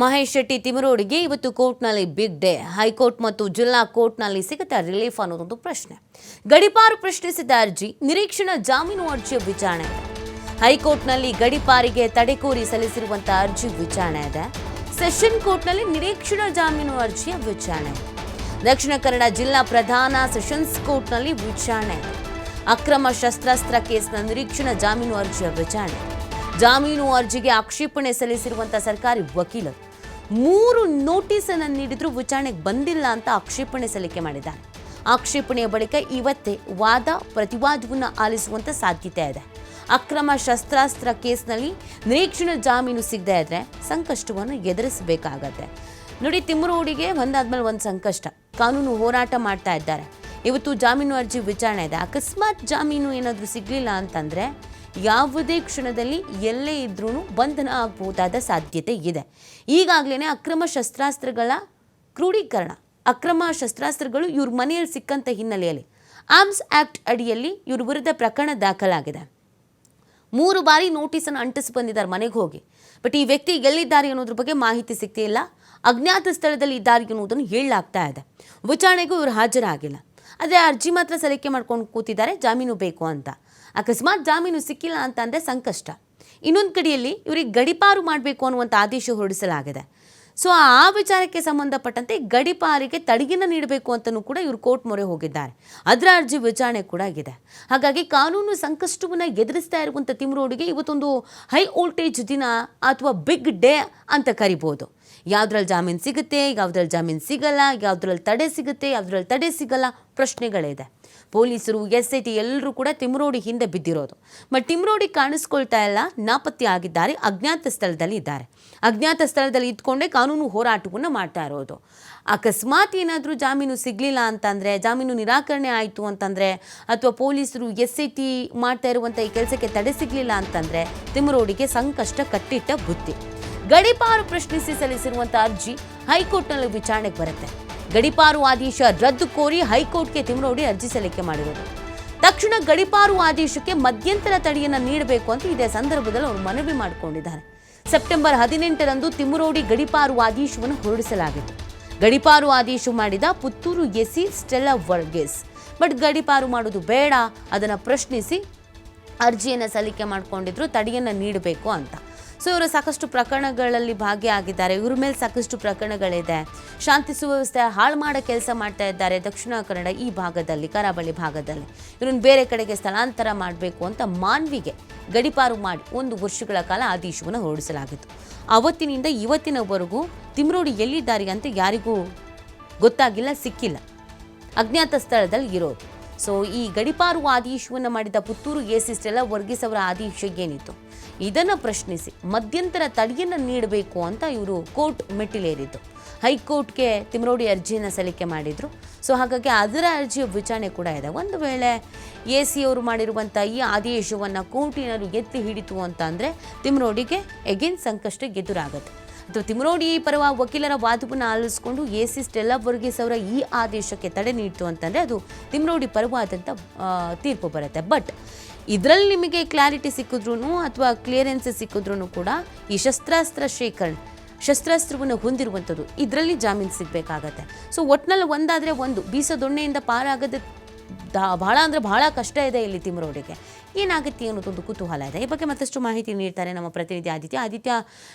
ಮಹೇಶ್ ಶೆಟ್ಟಿ ತಿಮರೋಡಿಗೆ ಇವತ್ತು ಕೋರ್ಟ್ನಲ್ಲಿ big day. High court ಮತ್ತು ಜಿಲ್ಲಾ ಕೋರ್ಟ್ನಲ್ಲಿ ಸಿಗುತ್ತಾ ರಿಲೀಫ್ ಅನ್ನೋದೊಂದು ಪ್ರಶ್ನೆ. ಗಡಿಪಾರು ಪ್ರಶ್ನಿಸಿದ ಅರ್ಜಿ, ನಿರೀಕ್ಷಣಾ ಜಾಮೀನು ಅರ್ಜಿಯ ವಿಚಾರಣೆ ಇದೆ. ಹೈಕೋರ್ಟ್ನಲ್ಲಿ ಗಡಿಪಾರಿಗೆ ತಡೆಕೋರಿ ಸಲ್ಲಿಸಿರುವಂತಹ ಅರ್ಜಿ ವಿಚಾರಣೆ ಇದೆ. ಸೆಷನ್ ಕೋರ್ಟ್ನಲ್ಲಿ ನಿರೀಕ್ಷಣಾ ಜಾಮೀನು ಅರ್ಜಿಯ ವಿಚಾರಣೆ ಇದೆ. ದಕ್ಷಿಣ ಕನ್ನಡ ಜಿಲ್ಲಾ ಪ್ರಧಾನ ಸೆಷನ್ಸ್ ಕೋರ್ಟ್ನಲ್ಲಿ ವಿಚಾರಣೆ ಇದೆ. ಅಕ್ರಮ ಶಸ್ತ್ರಾಸ್ತ್ರ ಕೇಸ್ನ ನಿರೀಕ್ಷಣಾ ಜಾಮೀನು ಅರ್ಜಿಯ ವಿಚಾರಣೆ. ಜಾಮೀನು ಅರ್ಜಿಗೆ ಆಕ್ಷೇಪಣೆ ಸಲ್ಲಿಸಿರುವಂತಹ ಸರ್ಕಾರಿ ವಕೀಲರು 3 ನೋಟಿಸ್ ಅನ್ನು ನೀಡಿದ್ರು ವಿಚಾರಣೆಗೆ ಬಂದಿಲ್ಲ ಅಂತ ಆಕ್ಷೇಪಣೆ ಸಲ್ಲಿಕೆ ಮಾಡಿದ್ದಾರೆ. ಆಕ್ಷೇಪಣೆಯ ಬಳಿಕ ಇವತ್ತೇ ವಾದ ಪ್ರತಿವಾದವನ್ನು ಆಲಿಸುವಂತ ಸಾಧ್ಯತೆ ಇದೆ. ಅಕ್ರಮ ಶಸ್ತ್ರಾಸ್ತ್ರ ಕೇಸ್ನಲ್ಲಿ ನಿರೀಕ್ಷಣಾ ಜಾಮೀನು ಸಿಗದೇ ಇದ್ರೆ ಸಂಕಷ್ಟವನ್ನು ಎದುರಿಸಬೇಕಾಗತ್ತೆ. ನೋಡಿ, ತಿಮ್ಮರೋಡಿಗೆ ಒಂದಾದ್ಮೇಲೆ ಒಂದು ಸಂಕಷ್ಟ. ಕಾನೂನು ಹೋರಾಟ ಮಾಡ್ತಾ ಇದ್ದಾರೆ. ಇವತ್ತು ಜಾಮೀನು ಅರ್ಜಿ ವಿಚಾರಣೆ ಇದೆ. ಅಕಸ್ಮಾತ್ ಜಾಮೀನು ಏನಾದರೂ ಸಿಗಲಿಲ್ಲ ಅಂತಂದ್ರೆ ಯಾವುದೇ ಕ್ಷಣದಲ್ಲಿ ಎಲ್ಲೇ ಇದ್ರೂ ಬಂಧನ ಆಗಬಹುದಾದ ಸಾಧ್ಯತೆ ಇದೆ. ಈಗಾಗಲೇ ಅಕ್ರಮ ಶಸ್ತ್ರಾಸ್ತ್ರಗಳ ಕ್ರೋಢೀಕರಣ, ಅಕ್ರಮ ಶಸ್ತ್ರಾಸ್ತ್ರಗಳು ಇವ್ರ ಮನೆಯಲ್ಲಿ ಸಿಕ್ಕಂಥ ಹಿನ್ನೆಲೆಯಲ್ಲಿ ಆರ್ಮ್ಸ್ ಆಕ್ಟ್ ಅಡಿಯಲ್ಲಿ ಇವ್ರ ವಿರುದ್ಧ ಪ್ರಕರಣ ದಾಖಲಾಗಿದೆ. 3 ಬಾರಿ ನೋಟಿಸನ್ನು ಅಂಟಿಸಿ ಬಂದಿದ್ದಾರೆ ಮನೆಗೆ ಹೋಗಿ. ಬಟ್ ಈ ವ್ಯಕ್ತಿ ಎಲ್ಲಿದ್ದಾರೆ ಅನ್ನೋದ್ರ ಬಗ್ಗೆ ಮಾಹಿತಿ ಸಿಗ್ತಿಲ್ಲ. ಅಜ್ಞಾತ ಸ್ಥಳದಲ್ಲಿ ಇದ್ದಾರೆ ಅನ್ನೋದನ್ನು ಹೇಳಲಾಗ್ತಾ ಇದೆ. ವಿಚಾರಣೆಗೂ ಇವರು ಹಾಜರಾಗಿಲ್ಲ. ಆದರೆ ಅರ್ಜಿ ಮಾತ್ರ ಸಲ್ಲಿಕೆ ಮಾಡ್ಕೊಂಡು ಕೂತಿದ್ದಾರೆ ಜಾಮೀನು ಬೇಕು ಅಂತ. ಅಕಸ್ಮಾತ್ ಜಾಮೀನು ಸಿಕ್ಕಿಲ್ಲ ಅಂತಂದರೆ ಸಂಕಷ್ಟ. ಇನ್ನೊಂದು ಕಡೆಯಲ್ಲಿ ಇವರಿಗೆ ಗಡಿಪಾರು ಮಾಡಬೇಕು ಅನ್ನುವಂಥ ಆದೇಶ ಹೊರಡಿಸಲಾಗಿದೆ. ಸೊ ಆ ವಿಚಾರಕ್ಕೆ ಸಂಬಂಧಪಟ್ಟಂತೆ ಗಡಿಪಾರಿಗೆ ತಡೆಯನ್ನು ನೀಡಬೇಕು ಅಂತಲೂ ಕೂಡ ಇವರು ಕೋರ್ಟ್ ಮೊರೆ ಹೋಗಿದ್ದಾರೆ. ಅದರ ಅರ್ಜಿ ವಿಚಾರಣೆ ಕೂಡ ಆಗಿದೆ. ಹಾಗಾಗಿ ಕಾನೂನು ಸಂಕಷ್ಟವನ್ನು ಎದುರಿಸ್ತಾ ಇರುವಂಥ ತಿಮ್ಮರೋಡಿಗೆ ಇವತ್ತೊಂದು ಹೈ ವೋಲ್ಟೇಜ್ ದಿನ ಅಥವಾ ಬಿಗ್ ಡೇ ಅಂತ ಕರಿಬೋದು. ಯಾವುದ್ರಲ್ಲಿ ಜಾಮೀನು ಸಿಗುತ್ತೆ, ಯಾವುದ್ರಲ್ಲಿ ಜಾಮೀನು ಸಿಗಲ್ಲ, ಯಾವುದ್ರಲ್ಲಿ ತಡೆ ಸಿಗುತ್ತೆ, ಯಾವುದ್ರಲ್ಲಿ ತಡೆ ಸಿಗಲ್ಲ, ಪ್ರಶ್ನೆಗಳಿದೆ. ಪೊಲೀಸರು, SIT ಎಲ್ಲರೂ ಕೂಡ ತಿಮ್ಮರೋಡಿ ಹಿಂದೆ ಬಿದ್ದಿರೋದು. ಬಟ್ ತಿಮ್ಮರೋಡಿ ಕಾಣಿಸ್ಕೊಳ್ತಾ ಇಲ್ಲ, ನಾಪತ್ತೆ ಆಗಿದ್ದಾರೆ, ಅಜ್ಞಾತ ಸ್ಥಳದಲ್ಲಿ ಇದ್ದಾರೆ. ಅಜ್ಞಾತ ಸ್ಥಳದಲ್ಲಿ ಇದ್ಕೊಂಡೇ ಕಾನೂನು ಹೋರಾಟವನ್ನು ಮಾಡ್ತಾ ಇರೋದು. ಅಕಸ್ಮಾತ್ ಏನಾದರೂ ಜಾಮೀನು ಸಿಗಲಿಲ್ಲ ಅಂತಂದರೆ, ಜಾಮೀನು ನಿರಾಕರಣೆ ಆಯಿತು ಅಂತಂದರೆ, ಅಥವಾ ಪೊಲೀಸರು SIT ಮಾಡ್ತಾ ಇರುವಂಥ ಈ ಕೆಲಸಕ್ಕೆ ತಡೆ ಸಿಗಲಿಲ್ಲ ಅಂತಂದರೆ ತಿಮ್ಮರೋಡಿಗೆ ಸಂಕಷ್ಟ ಕಟ್ಟಿಟ್ಟ ಬುತ್ತಿ. ಗಡಿಪಾರು ಪ್ರಶ್ನಿಸಿ ಸಲ್ಲಿಸಿರುವಂಥ ಅರ್ಜಿ ಹೈಕೋರ್ಟ್ನಲ್ಲಿ ವಿಚಾರಣೆಗೆ ಬರುತ್ತೆ. ಗಡಿಪಾರು ಆದೇಶ ರದ್ದು ಕೋರಿ ಹೈಕೋರ್ಟ್ಗೆ ತಿಮ್ಮರೋಡಿ ಅರ್ಜಿ ಸಲ್ಲಿಕೆ ಮಾಡಿರೋದು. ತಕ್ಷಣ ಗಡಿಪಾರು ಆದೇಶಕ್ಕೆ ಮಧ್ಯಂತರ ತಡೆಯನ್ನು ನೀಡಬೇಕು ಅಂತ ಇದೇ ಸಂದರ್ಭದಲ್ಲಿ ಅವರು ಮನವಿ ಮಾಡಿಕೊಂಡಿದ್ದಾರೆ. ಸೆಪ್ಟೆಂಬರ್ 18ರಂದು ತಿಮ್ಮರೋಡಿ ಗಡಿಪಾರು ಆದೇಶವನ್ನು ಹೊರಡಿಸಲಾಗಿತ್ತು. ಗಡಿಪಾರು ಆದೇಶ ಮಾಡಿದ ಪುತ್ತೂರು SC ಸ್ಟೆಲ್ಲಾ ವರ್ಗೀಸ್. ಬಟ್ ಗಡಿಪಾರು ಮಾಡೋದು ಬೇಡ, ಅದನ್ನು ಪ್ರಶ್ನಿಸಿ ಅರ್ಜಿಯನ್ನು ಸಲ್ಲಿಕೆ ಮಾಡಿಕೊಂಡಿದ್ರು, ತಡೆಯನ್ನು ನೀಡಬೇಕು ಅಂತ. ಸೊ ಇವರು ಸಾಕಷ್ಟು ಪ್ರಕರಣಗಳಲ್ಲಿ ಭಾಗಿಯಾಗಿದ್ದಾರೆ. ಇವ್ರ ಮೇಲೆ ಸಾಕಷ್ಟು ಪ್ರಕರಣಗಳಿದೆ. ಶಾಂತಿ ಸುವ್ಯವಸ್ಥೆ ಹಾಳು ಮಾಡೋ ಕೆಲಸ ಮಾಡ್ತಾ ಇದ್ದಾರೆ ದಕ್ಷಿಣ ಕನ್ನಡ ಈ ಭಾಗದಲ್ಲಿ, ಕರಾವಳಿ ಭಾಗದಲ್ಲಿ. ಇವ್ರನ್ನ ಬೇರೆ ಕಡೆಗೆ ಸ್ಥಳಾಂತರ ಮಾಡಬೇಕು ಅಂತ ಮಾನ್ವಿಗೆ ಗಡಿಪಾರು ಮಾಡಿ 1 ವರ್ಷಗಳ ಕಾಲ ಆದೇಶವನ್ನು ಹೊರಡಿಸಲಾಗಿತ್ತು. ಅವತ್ತಿನಿಂದ ಇವತ್ತಿನವರೆಗೂ ತಿಮ್ಮರೋಡಿ ಎಲ್ಲಿದ್ದಾರೆ ಅಂತ ಯಾರಿಗೂ ಗೊತ್ತಾಗಿಲ್ಲ, ಸಿಕ್ಕಿಲ್ಲ. ಅಜ್ಞಾತ ಸ್ಥಳದಲ್ಲಿ ಇರೋದು. ಸೊ ಈ ಗಡಿಪಾರು ಆದೇಶವನ್ನು ಮಾಡಿದ ಪುತ್ತೂರು SC ಸ್ಟೆಲ್ಲಾ ವರ್ಗೀಸ್ ಅವರ ಆದೇಶ ಏನಿತ್ತು, ಇದನ್ನು ಪ್ರಶ್ನಿಸಿ ಮಧ್ಯಂತರ ತಡೆಯನ್ನು ನೀಡಬೇಕು ಅಂತ ಇವರು ಕೋರ್ಟ್ ಮೆಟ್ಟಿಲೇರಿದ್ದು. ಹೈಕೋರ್ಟ್ಗೆ ತಿಮ್ಮರೋಡಿ ಅರ್ಜಿಯನ್ನು ಸಲ್ಲಿಕೆ ಮಾಡಿದರು. ಸೊ ಹಾಗಾಗಿ ಅದರ ಅರ್ಜಿಯ ವಿಚಾರಣೆ ಕೂಡ ಇದೆ. ಒಂದು ವೇಳೆ SC ಅವರು ಮಾಡಿರುವಂಥ ಈ ಆದೇಶವನ್ನು ಕೋರ್ಟ್ ಏನಾದರೂ ಎತ್ತಿ ಹಿಡಿತು ಅಂತ ಅಂದರೆ ತಿಮ್ಮರೋಡಿಗೆ ಎಗೇನ್ ಸಂಕಷ್ಟ ಎದುರಾಗುತ್ತೆ. ಅಥವಾ ತಿಮ್ಮರೋಡಿ ಪರವ ವಕೀಲರ ವಾದವನ್ನು ಆಲಿಸಿಕೊಂಡು SC ಸ್ಟೆಲ್ಲಾ ವರ್ಗೀಸ್ ಅವರ ಈ ಆದೇಶಕ್ಕೆ ತಡೆ ನೀಡಿತು ಅಂತಂದರೆ ಅದು ತಿಮ್ಮರೋಡಿ ಪರವಾದಂಥ ತೀರ್ಪು ಬರುತ್ತೆ. ಬಟ್ ಇದರಲ್ಲಿ ನಿಮಗೆ ಕ್ಲಾರಿಟಿ ಸಿಕ್ಕಿದ್ರೂ ಅಥವಾ ಕ್ಲಿಯರೆನ್ಸ್ ಸಿಕ್ಕಿದ್ರೂ ಕೂಡ ಈ ಶಸ್ತ್ರಾಸ್ತ್ರವನ್ನು ಹೊಂದಿರುವಂಥದ್ದು ಇದರಲ್ಲಿ ಜಾಮೀನು ಸಿಗಬೇಕಾಗತ್ತೆ. ಸೊ ಒಟ್ಟಿನಲ್ಲಿ ಒಂದಾದರೆ ಒಂದು ಬೀಸದೊಣ್ಣೆಯಿಂದ ಪಾರಾಗದ ಬಹಳ ಅಂದರೆ ಬಹಳ ಕಷ್ಟ ಇದೆ ಇಲ್ಲಿ ತಿಮ್ಮರೋಡಿಗೆ. ಏನಾಗುತ್ತೆ ಅನ್ನೋದೊಂದು ಕುತೂಹಲ ಇದೆ. ಈ ಬಗ್ಗೆ ಮತ್ತಷ್ಟು ಮಾಹಿತಿ ನೀಡ್ತಾರೆ ನಮ್ಮ ಪ್ರತಿನಿಧಿ ಆದಿತ್ಯ.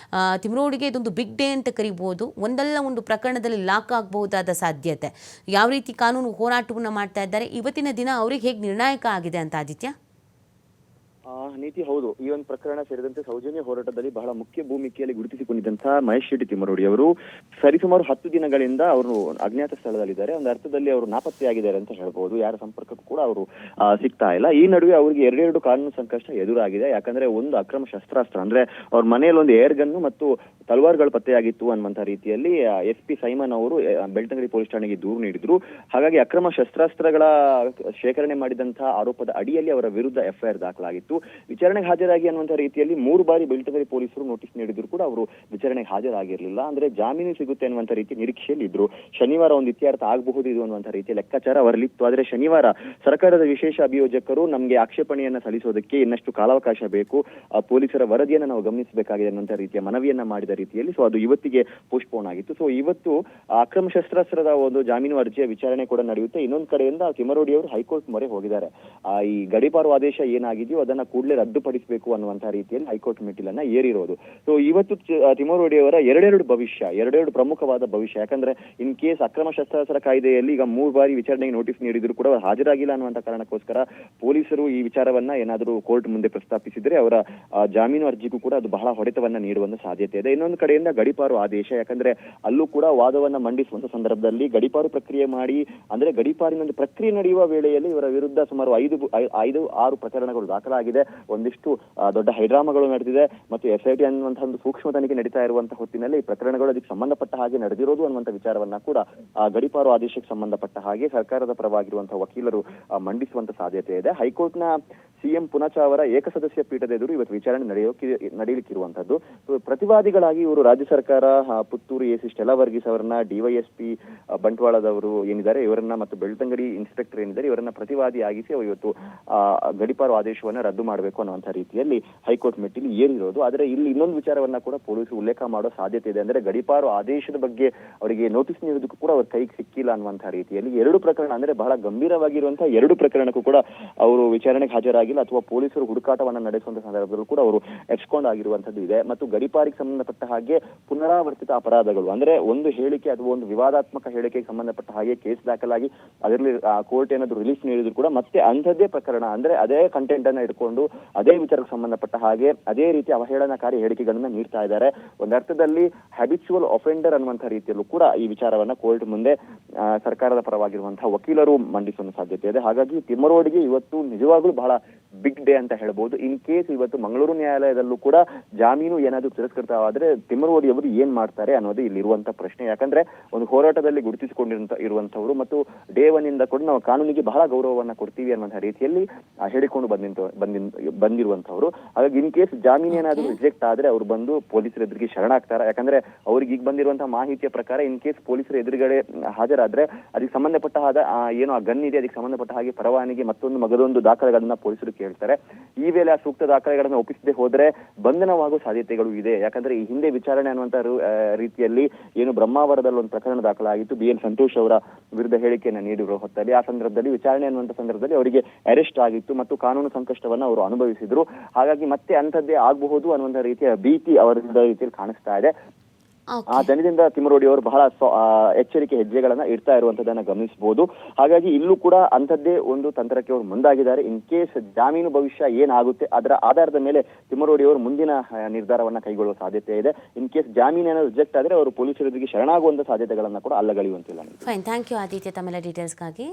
ತಿಮ್ಮರೋಡಿಗೆ ಇದೊಂದು ಬಿಗ್ ಡೇ ಅಂತ ಕರಿಬೋದು. ಒಂದಲ್ಲ ಒಂದು ಪ್ರಕರಣದಲ್ಲಿ ಲಾಕ್ ಆಗಬಹುದಾದ ಸಾಧ್ಯತೆ. ಯಾವ ರೀತಿ ಕಾನೂನು ಹೋರಾಟವನ್ನು ಮಾಡ್ತಾ ಇದ್ದಾರೆ, ಇವತ್ತಿನ ದಿನ ಅವ್ರಿಗೆ ಹೇಗೆ ನಿರ್ಣಾಯಕ ಆಗಿದೆ ಅಂತ ಆದಿತ್ಯ? ನೀತಿ ಹೌದು. ಈ ಒಂದು ಪ್ರಕರಣ ಸೇರಿದಂತೆ ಸೌಜನ್ಯ ಹೋರಾಟದಲ್ಲಿ ಬಹಳ ಮುಖ್ಯ ಭೂಮಿಕೆಯಲ್ಲಿ ಗುರುತಿಸಿಕೊಂಡಿದ್ದಂತಹ ಮಹೇಶ್ ಶೆಟ್ಟಿ ತಿಮ್ಮರೋಡಿ ಅವರು ಸರಿಸುಮಾರು 10 ದಿನಗಳಿಂದ ಅವರು ಅಜ್ಞಾತ ಸ್ಥಳದಲ್ಲಿದ್ದಾರೆ. ಒಂದು ಅರ್ಥದಲ್ಲಿ ಅವರು ನಾಪತ್ತೆಯಾಗಿದ್ದಾರೆ ಅಂತ ಹೇಳ್ಬಹುದು. ಯಾರ ಸಂಪರ್ಕಕ್ಕೂ ಕೂಡ ಅವರು ಸಿಗ್ತಾ ಇಲ್ಲ. ಈ ನಡುವೆ ಅವರಿಗೆ 2 ಕಾನೂನು ಸಂಕಷ್ಟ ಎದುರಾಗಿದೆ. ಯಾಕಂದ್ರೆ ಒಂದು ಅಕ್ರಮ ಶಸ್ತ್ರಾಸ್ತ್ರ ಅಂದ್ರೆ ಅವ್ರ ಮನೆಯಲ್ಲಿ ಒಂದು ಏರ್ ಗನ್ನು ಮತ್ತು ತಲವಾರ್ಗಳು ಪತ್ತೆಯಾಗಿತ್ತು ಅನ್ನುವಂತ ರೀತಿಯಲ್ಲಿ SP ಸೈಮನ್ ಅವರು ಬೆಳ್ತಂಗಡಿ ಪೊಲೀಸ್ ಠಾಣೆಗೆ ದೂರು ನೀಡಿದ್ರು. ಹಾಗಾಗಿ ಅಕ್ರಮ ಶಸ್ತ್ರಾಸ್ತ್ರಗಳ ಶೇಖರಣೆ ಮಾಡಿದಂತಹ ಆರೋಪದ ಅಡಿಯಲ್ಲಿ ಅವರ ವಿರುದ್ಧ FIR ದಾಖಲಾಗಿತ್ತು. ಆಗಿತ್ತು. ವಿಚಾರಣೆಗೆ ಹಾಜರಾಗಿ ಅನ್ನುವಂಥ ರೀತಿಯಲ್ಲಿ 3 ಬಾರಿ ಬೆಳ್ತಂಗಡಿ ಪೊಲೀಸರು ನೋಟಿಸ್ ನೀಡಿದ್ರು ಕೂಡ ಅವರು ವಿಚಾರಣೆಗೆ ಹಾಜರಾಗಿರಲಿಲ್ಲ. ಅಂದ್ರೆ ಜಾಮೀನು ಸಿಗುತ್ತೆ ಅನ್ನುವಂಥ ರೀತಿ ನಿರೀಕ್ಷೆಯಲ್ಲಿ ಇದ್ರು. ಶನಿವಾರ ಒಂದು ಇತ್ಯರ್ಥ ಆಗಬಹುದು ಇದು ಅನ್ನುವಂಥ ರೀತಿಯ ಲೆಕ್ಕಾಚಾರ ಅವರಲ್ಲಿತ್ತು. ಆದ್ರೆ ಶನಿವಾರ ಸರ್ಕಾರದ ವಿಶೇಷ ಅಭಿಯೋಜಕರು ನಮಗೆ ಆಕ್ಷೇಪಣೆಯನ್ನ ಸಲ್ಲಿಸೋದಕ್ಕೆ ಇನ್ನಷ್ಟು ಕಾಲಾವಕಾಶ ಬೇಕು, ಪೊಲೀಸರ ವರದಿಯನ್ನು ನಾವು ಗಮನಿಸಬೇಕಾಗಿದೆ ಅನ್ನುವಂಥ ರೀತಿಯ ಮನವಿಯನ್ನ ಮಾಡಿದ ರೀತಿಯಲ್ಲಿ ಅದು ಇವತ್ತಿಗೆ ಪೋಸ್ಟ್ಪೋನ್ ಆಗಿತ್ತು. ಸೊ ಇವತ್ತು ಅಕ್ರಮ ಶಸ್ತ್ರಾಸ್ತ್ರದ ಒಂದು ಜಾಮೀನು ಅರ್ಜಿಯ ವಿಚಾರಣೆ ಕೂಡ ನಡೆಯುತ್ತೆ. ಇನ್ನೊಂದು ಕಡೆಯಿಂದ ತಿಮ್ಮರೋಡಿ ಅವರು ಹೈಕೋರ್ಟ್ ಮೊರೆ ಹೋಗಿದ್ದಾರೆ. ಈ ಗಡೀಪಾರು ಆದೇಶ ಏನಾಗಿದೆಯೋ ಅದನ್ನ ಕೂಡಲೇ ರದ್ದುಪಡಿಸಬೇಕು ಅನ್ನುವಂತಹ ರೀತಿಯಲ್ಲಿ ಹೈಕೋರ್ಟ್ ಮೆಟ್ಟಿಲನ್ನ ಏರಿರೋದು. ಸೊ ಇವತ್ತು ತಿಮ್ಮರೋಡಿ ಅವರ ಎರಡೆರಡು ಪ್ರಮುಖವಾದ ಭವಿಷ್ಯ. ಯಾಕಂದ್ರೆ ಇನ್ ಕೇಸ್ ಅಕ್ರಮ ಶಸ್ತ್ರಾಸ್ತ್ರ ಕಾಯ್ದೆಯಲ್ಲಿ ಈಗ 3 ಬಾರಿ ವಿಚಾರಣೆಗೆ ನೋಟಿಸ್ ನೀಡಿದ್ರು ಕೂಡ ಅವರು ಹಾಜರಾಗಿಲ್ಲ ಅನ್ನುವಂತ ಕಾರಣಕ್ಕೋಸ್ಕರ ಪೊಲೀಸರು ಈ ವಿಚಾರವನ್ನ ಏನಾದರೂ ಕೋರ್ಟ್ ಮುಂದೆ ಪ್ರಸ್ತಾಪಿಸಿದ್ರೆ ಅವರ ಜಾಮೀನು ಅರ್ಜಿಗೂ ಕೂಡ ಅದು ಬಹಳ ಹೊಡೆತವನ್ನ ನೀಡುವಂತ ಸಾಧ್ಯತೆ ಇದೆ. ಇನ್ನೊಂದು ಕಡೆಯಿಂದ ಗಡೀಪಾರು ಆದೇಶ, ಯಾಕಂದ್ರೆ ಅಲ್ಲೂ ಕೂಡ ವಾದವನ್ನ ಮಂಡಿಸುವಂತ ಸಂದರ್ಭದಲ್ಲಿ ಗಡೀಪಾರು ಪ್ರಕ್ರಿಯೆ ಮಾಡಿ, ಅಂದ್ರೆ ಗಡೀಪಾರಿನ ಒಂದು ಪ್ರಕ್ರಿಯೆ ನಡೆಯುವ ವೇಳೆಯಲ್ಲಿ ಇವರ ವಿರುದ್ಧ ಸುಮಾರು 5-6 ಪ್ರಕರಣಗಳು ದಾಖಲಾಗಿದೆ. ಒಂದಿಷ್ಟು ದೊಡ್ಡ ಹೈಡ್ರಾಮಾಗಳು ನಡೆದಿದೆ ಮತ್ತು SIT ಅನ್ನುವಂತಹ ಒಂದು ಸೂಕ್ಷ್ಮ ತನಿಖೆ ನಡೀತಾ ಇರುವಂತಹ ಹೊತ್ತಿನಲ್ಲಿ ಈ ಪ್ರಕರಣಗಳು ಅದಕ್ಕೆ ಸಂಬಂಧಪಟ್ಟ ಹಾಗೆ ನಡೆದಿರೋದು ಅನ್ನುವಂಥ ವಿಚಾರವನ್ನ ಕೂಡ ಗಡೀಪಾರು ಆದೇಶಕ್ಕೆ ಸಂಬಂಧಪಟ್ಟ ಹಾಗೆ ಸರ್ಕಾರದ ಪರವಾಗಿರುವಂತಹ ವಕೀಲರು ಮಂಡಿಸುವಂತ ಸಾಧ್ಯತೆ ಇದೆ. ಹೈಕೋರ್ಟ್ನ CM ಪುನಚಾ ಅವರ ಏಕಸದಸ್ಯ ಪೀಠದ ಎದುರು ಇವತ್ತು ವಿಚಾರಣೆ ನಡೆಯಲಿಕ್ಕಿರುವಂತದ್ದು. ಪ್ರತಿವಾದಿಗಳಾಗಿ ಇವರು ರಾಜ್ಯ ಸರ್ಕಾರ, ಪುತ್ತೂರು AC ಸ್ಟೆಲಾ ವರ್ಗೀಸ್ ಅವರನ್ನ, DYSP ಬಂಟ್ವಾಳದವರು ಏನಿದ್ದಾರೆ ಇವರನ್ನ ಮತ್ತು ಬೆಳ್ತಂಗಡಿ ಇನ್ಸ್ಪೆಕ್ಟರ್ ಏನಿದ್ದಾರೆ ಇವರನ್ನ ಪ್ರತಿವಾದಿಯಾಗಿಸಿ ಇವತ್ತು ಗಡೀಪಾರು ಆದೇಶವನ್ನ ರದ್ದು ಮಾಡಬೇಕು ಅನ್ನುವಂಥ ರೀತಿಯಲ್ಲಿ ಹೈಕೋರ್ಟ್ ಮೆಟ್ಟಿಲು ಏರಿರೋದು. ಆದರೆ ಇಲ್ಲಿ ಇನ್ನೊಂದು ವಿಚಾರವನ್ನ ಕೂಡ ಪೊಲೀಸರು ಉಲ್ಲೇಖ ಮಾಡೋ ಸಾಧ್ಯತೆ ಇದೆ. ಅಂದ್ರೆ ಗಡೀಪಾರು ಆದೇಶದ ಬಗ್ಗೆ ಅವರಿಗೆ ನೋಟಿಸ್ ನೀಡೋದಕ್ಕೂ ಕೂಡ ಅವ್ರ ಕೈಗೆ ಸಿಕ್ಕಿಲ್ಲ ಅನ್ನುವಂತಹ ರೀತಿಯಲ್ಲಿ 2 ಪ್ರಕರಣ, ಅಂದ್ರೆ ಬಹಳ ಗಂಭೀರವಾಗಿರುವಂತಹ 2 ಪ್ರಕರಣಕ್ಕೂ ಕೂಡ ಅವರು ವಿಚಾರಣೆಗೆ ಹಾಜರಾಗಿಲ್ಲ ಅಥವಾ ಪೊಲೀಸರು ಹುಡುಕಾಟವನ್ನ ನಡೆಸುವಂತ ಸಂದರ್ಭದಲ್ಲೂ ಕೂಡ ಅವರು ಎಚ್ಕೊಂಡಾಗಿರುವಂತದ್ದು ಇದೆ. ಮತ್ತು ಗಡೀಪಾರಿಗೆ ಸಂಬಂಧಪಟ್ಟ ಹಾಗೆ ಪುನರಾವರ್ತಿತ ಅಪರಾಧಗಳು, ಅಂದ್ರೆ ಒಂದು ಹೇಳಿಕೆ ಅಥವಾ ಒಂದು ವಿವಾದಾತ್ಮಕ ಹೇಳಿಕೆಗೆ ಸಂಬಂಧಪಟ್ಟ ಹಾಗೆ ಕೇಸ್ ದಾಖಲಾಗಿ ಅದರಲ್ಲಿ ಕೋರ್ಟ್ ಏನಾದ್ರು ರಿಲೀಸ್ ನೀಡಿದ್ರು ಕೂಡ ಮತ್ತೆ ಅಂಥದ್ದೇ ಪ್ರಕರಣ, ಅಂದ್ರೆ ಅದೇ ಕಂಟೆಂಟ್ ಅನ್ನ ಇಟ್ಕೊಂಡು ಅದೇ ವಿಚಾರಕ್ಕೆ ಸಂಬಂಧಪಟ್ಟ ಹಾಗೆ ಅದೇ ರೀತಿ ಅವಹೇಳನಕಾರಿ ಹೇಳಿಕೆಗಳನ್ನ ನೀಡ್ತಾ ಇದ್ದಾರೆ. ಒಂದರ್ಥದಲ್ಲಿ ಹ್ಯಾಬಿಚುವಲ್ ಅಫೆಂಡರ್ ಅನ್ನುವಂಥ ರೀತಿಯಲ್ಲೂ ಕೂಡ ಈ ವಿಚಾರವನ್ನ ಕೋರ್ಟ್ ಮುಂದೆ ಸರ್ಕಾರದ ಪರವಾಗಿರುವಂತಹ ವಕೀಲರು ಮಂಡಿಸುವ ಸಾಧ್ಯತೆ ಇದೆ. ಹಾಗಾಗಿ ತಿಮ್ಮರೋಡಿಗೆ ಇವತ್ತು ನಿಜವಾಗ್ಲೂ ಬಹಳ ಬಿಗ್ ಡೇ ಅಂತ ಹೇಳ್ಬೋದು. ಇನ್ ಕೇಸ್ ಇವತ್ತು ಮಂಗಳೂರು ನ್ಯಾಯಾಲಯದಲ್ಲೂ ಕೂಡ ಜಾಮೀನು ಏನಾದರೂ ತಿರಸ್ಕೃತವಾದ್ರೆ ತಿಮ್ಮರೋಡಿ ಅವರು ಏನ್ ಮಾಡ್ತಾರೆ ಅನ್ನೋದು ಇಲ್ಲಿರುವಂತ ಪ್ರಶ್ನೆ. ಯಾಕಂದ್ರೆ ಒಂದು ಹೋರಾಟದಲ್ಲಿ ಇರುವಂತವರು ಮತ್ತು ಡೇ 1 ಇಂದ ಕೂಡ ನಾವು ಕಾನೂನಿಗೆ ಬಹಳ ಗೌರವವನ್ನ ಕೊಡ್ತೀವಿ ಅನ್ನುವಂತಹ ರೀತಿಯಲ್ಲಿ ಹೇಳಿಕೊಂಡು ಬಂದಿರುವಂತವರು. ಹಾಗಾಗಿ ಇನ್ ಕೇಸ್ ಜಾಮೀನು ಏನಾದರೂ ರಿಜೆಕ್ಟ್ ಆದ್ರೆ ಅವ್ರು ಬಂದು ಪೊಲೀಸರ ಎದುರಿಗೆ ಶರಣಾಗ್ತಾರೆ. ಯಾಕಂದ್ರೆ ಅವ್ರಿಗೆ ಈಗ ಬಂದಿರುವಂತಹ ಮಾಹಿತಿಯ ಪ್ರಕಾರ ಇನ್ ಕೇಸ್ ಪೊಲೀಸರ ಎದುರುಗಡೆ ಹಾಜರಾದ್ರೆ ಅದಕ್ಕೆ ಸಂಬಂಧಪಟ್ಟ ಏನೋ ಆ ಗನ್ ಇದೆ ಅದಕ್ಕೆ ಸಂಬಂಧಪಟ್ಟ ಹಾಗೆ ಪರವಾನಗಿ ಮಗದೊಂದು ದಾಖಲೆಗಳನ್ನ ಪೊಲೀಸರು ಕೇಳ್ತಾರೆ. ಈ ವೇಳೆ ಆ ಸೂಕ್ತ ದಾಖಲೆಗಳನ್ನ ಒಪ್ಪಿಸದೆ ಹೋದ್ರೆ ಬಂಧನವಾಗುವ ಸಾಧ್ಯತೆಗಳು ಇದೆ. ಯಾಕಂದ್ರೆ ಈ ಹಿಂದೆ ವಿಚಾರಣೆ ಅನ್ನುವಂತ ರೀತಿಯಲ್ಲಿ ಏನು ಬ್ರಹ್ಮಾವರದಲ್ಲಿ ಒಂದು ಪ್ರಕರಣ ದಾಖಲಾಗಿತ್ತು, BN ಸಂತೋಷ್ ಅವರ ವಿರುದ್ಧ ಹೇಳಿಕೆಯನ್ನ ನೀಡಿರುವ ಹೊತ್ತಲ್ಲಿ ಆ ಸಂದರ್ಭದಲ್ಲಿ ವಿಚಾರಣೆ ಅನ್ನುವಂತ ಸಂದರ್ಭದಲ್ಲಿ ಅವರಿಗೆ ಅರೆಸ್ಟ್ ಆಗಿತ್ತು ಮತ್ತು ಕಾನೂನು ಸಂಕಷ್ಟವನ್ನ ಅವರು ಅನುಭವಿಸಿದ್ರು. ಹಾಗಾಗಿ ಮತ್ತೆ ಅಂಥದ್ದೇ ಆಗಬಹುದು ಅನ್ನುವಂತ ರೀತಿಯ ಭೀತಿ ಅವರ ರೀತಿಯಲ್ಲಿ ಕಾಣಿಸ್ತಾ ಇದೆ. ಆ ದನದಿಂದ ತಿಮ್ಮರೋಡಿ ಅವರು ಬಹಳ ಎಚ್ಚರಿಕೆ ಹೆಜ್ಜೆಗಳನ್ನ ಇಡ್ತಾ ಇರುವಂತದನ್ನ ಗಮನಿಸಬಹುದು. ಹಾಗಾಗಿ ಇಲ್ಲೂ ಕೂಡ ಅಂಥದ್ದೇ ಒಂದು ತಂತ್ರಕ್ಕೆ ಅವರು ಮುಂದಾಗಿದ್ದಾರೆ. ಇನ್ ಕೇಸ್ ಜಾಮೀನು ಭವಿಷ್ಯ ಏನಾಗುತ್ತೆ ಅದರ ಆಧಾರದ ಮೇಲೆ ತಿಮ್ಮರೋಡಿ ಅವರು ಮುಂದಿನ ನಿರ್ಧಾರವನ್ನ ಕೈಗೊಳ್ಳುವ ಸಾಧ್ಯತೆ ಇದೆ. ಇನ್ ಕೇಸ್ ಜಾಮೀನು ಏನಾದ್ರು ರಿಜೆಕ್ಟ್ ಆದ್ರೆ ಅವರು ಪೊಲೀಸರಿಗೆ ಶರಣಾಗುವಂತ ಸಾಧ್ಯತೆಗಳನ್ನ ಕೂಡ ಅಲ್ಲಗಳೆಯುವಂತಿಲ್ಲ. ಫೈನ್, ಥ್ಯಾಂಕ್ ಯು ಆದಿತ್ಯ ತಮ್ಮೆಲ್ಲ ಡೀಟೇಲ್ಸ್ಗಾಗಿ.